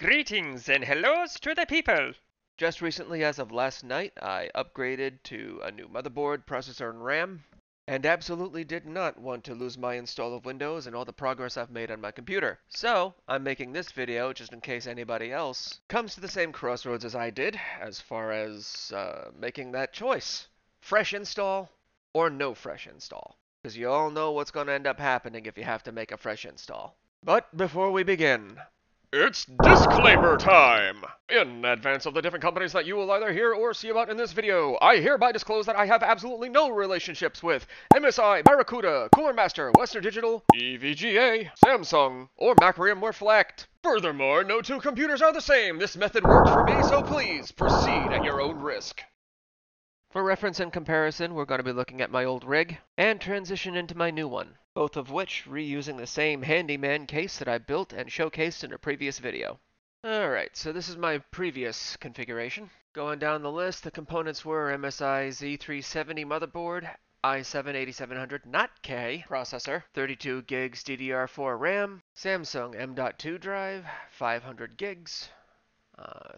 Greetings and hellos to the people! Just recently, as of last night, I upgraded to a new motherboard, processor, and RAM, and absolutely did not want to lose my install of Windows and all the progress I've made on my computer. So, I'm making this video just in case anybody else comes to the same crossroads as I did, as far as making that choice. Fresh install or no fresh install. Because you all know what's going to end up happening if you have to make a fresh install. But before we begin, It's disclaimer time! In advance of the different companies that you will either hear or see about in this video, I hereby disclose that I have absolutely no relationships with MSI, Barracuda, Cooler Master, Western Digital, EVGA, Samsung, or Macrium Reflect. Furthermore, no two computers are the same. This method worked for me, so please proceed at your own risk. for reference and comparison, we're going to be looking at my old rig and transition into my new one, both of which reusing the same handyman case that I built and showcased in a previous video. Alright, so this is my previous configuration. Going down the list, the components were MSI Z370 motherboard, i7-8700 not K processor, 32 gigs DDR4 RAM, Samsung M.2 drive, 500 gigs,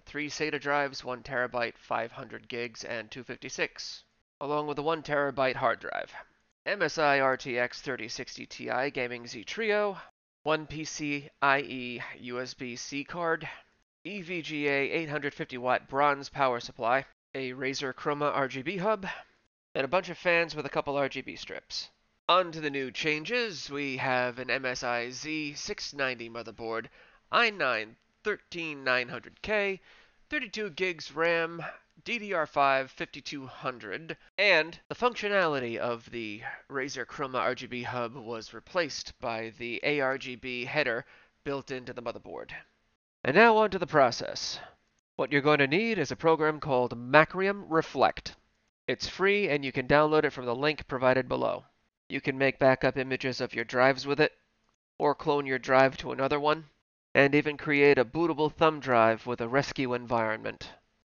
3 SATA drives, 1 terabyte, 500 gigs, and 256, along with a 1 terabyte hard drive. MSI RTX 3060 Ti Gaming Z Trio, 1 PCIe USB-C card, EVGA 850 watt bronze power supply, a Razer Chroma RGB hub, and a bunch of fans with a couple RGB strips. On to the new changes, we have an MSI Z690 motherboard, i9 13900K, 32 gigs RAM, DDR5 5200, and the functionality of the Razer Chroma RGB hub was replaced by the ARGB header built into the motherboard. And now on to the process. What you're going to need is a program called Macrium Reflect. It's free and you can download it from the link provided below. You can make backup images of your drives with it, or clone your drive to another one, and even create a bootable thumb drive with a rescue environment.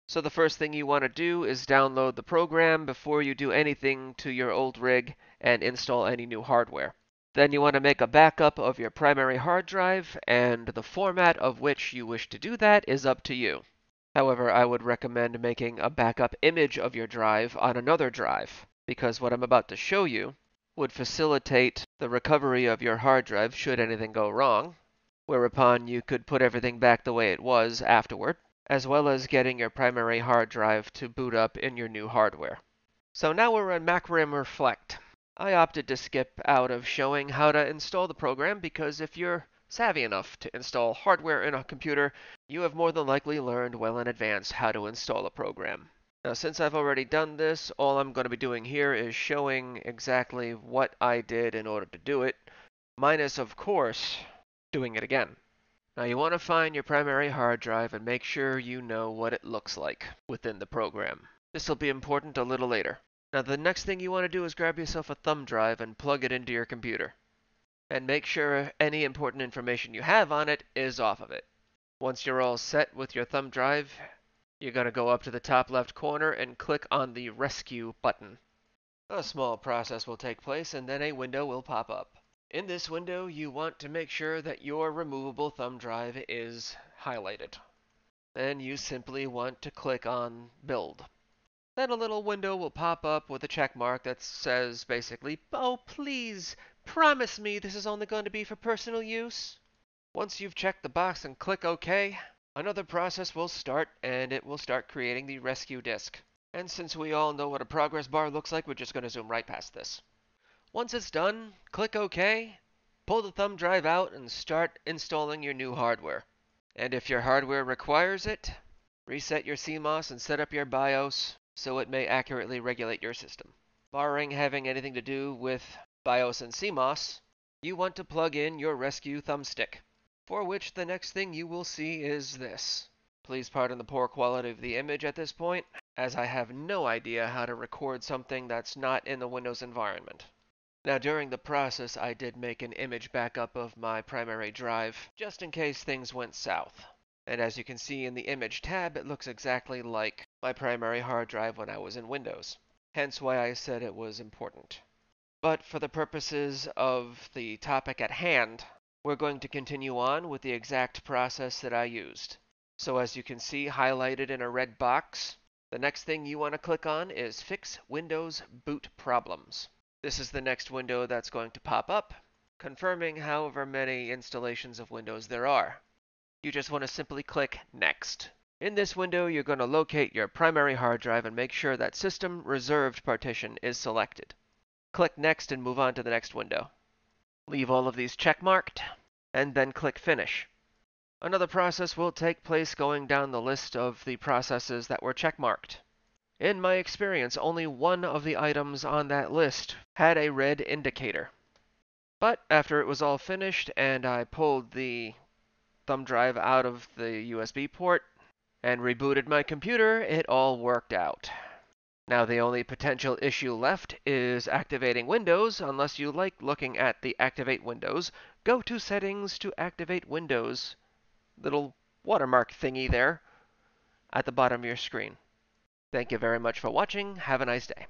So the first thing you want to do is download the program before you do anything to your old rig and install any new hardware. Then you want to make a backup of your primary hard drive, and the format of which you wish to do that is up to you. However, I would recommend making a backup image of your drive on another drive, because what I'm about to show you would facilitate the recovery of your hard drive should anything go wrong, whereupon you could put everything back the way it was afterward, as well as getting your primary hard drive to boot up in your new hardware. So now we're on Macrium Reflect. I opted to skip out of showing how to install the program because if you're savvy enough to install hardware in a computer, you have more than likely learned well in advance how to install a program. Now, since I've already done this, all I'm going to be doing here is showing exactly what I did in order to do it, minus, of course, doing it again. Now you want to find your primary hard drive and make sure you know what it looks like within the program. This will be important a little later. Now the next thing you want to do is grab yourself a thumb drive and plug it into your computer. And make sure any important information you have on it is off of it. Once you're all set with your thumb drive, you're going to go up to the top left corner and click on the Rescue button. A small process will take place and then a window will pop up. In this window, you want to make sure that your removable thumb drive is highlighted. Then you simply want to click on Build. Then a little window will pop up with a check mark that says basically, "Oh, please, promise me this is only going to be for personal use." Once you've checked the box and click OK, another process will start and it will start creating the rescue disk. And since we all know what a progress bar looks like, we're just going to zoom right past this. Once it's done, click OK, pull the thumb drive out, and start installing your new hardware. And if your hardware requires it, reset your CMOS and set up your BIOS so it may accurately regulate your system. Barring having anything to do with BIOS and CMOS, you want to plug in your rescue thumbstick, for which the next thing you will see is this. Please pardon the poor quality of the image at this point, as I have no idea how to record something that's not in the Windows environment. Now during the process I did make an image backup of my primary drive, just in case things went south. And as you can see in the image tab, it looks exactly like my primary hard drive when I was in Windows. Hence why I said it was important. But for the purposes of the topic at hand, we're going to continue on with the exact process that I used. So as you can see highlighted in a red box, the next thing you want to click on is Fix Windows Boot Problems. This is the next window that's going to pop up, confirming however many installations of Windows there are. You just want to simply click Next. In this window, you're going to locate your primary hard drive and make sure that System Reserved partition is selected. Click Next and move on to the next window. Leave all of these checkmarked, and then click Finish. Another process will take place going down the list of the processes that were checkmarked. In my experience, only one of the items on that list had a red indicator. But after it was all finished and I pulled the thumb drive out of the USB port and rebooted my computer, it all worked out. Now the only potential issue left is activating Windows. Unless you like looking at the Activate Windows, go to Settings to activate Windows. Little watermark thingy there at the bottom of your screen. Thank you very much for watching. Have a nice day.